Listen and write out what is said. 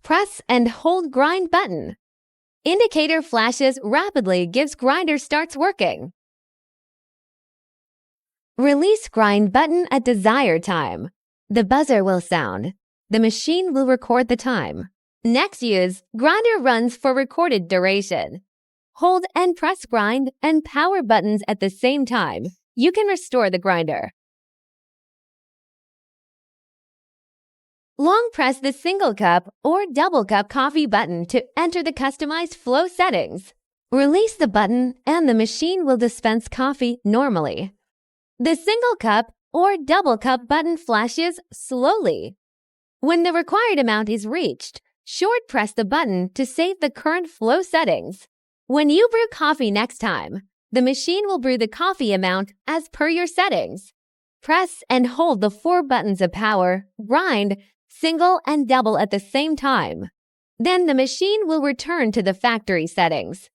Press and hold grind button. Indicator flashes rapidly gives grinder starts working. Release grind button at desired time. The buzzer will sound. The machine will record the time. Next use, grinder runs for recorded duration. Hold and press grind and power buttons at the same time. You can restore the grinder. Long press the single cup or double cup coffee button to enter the customized flow settings. Release the button and the machine will dispense coffee normally. The single cup or double cup button flashes slowly. When the required amount is reached, short press the button to save the current flow settings. When you brew coffee next time, the machine will brew the coffee amount as per your settings. Press and hold the 4 buttons of power, grind, single and double at the same time. Then the machine will return to the factory settings.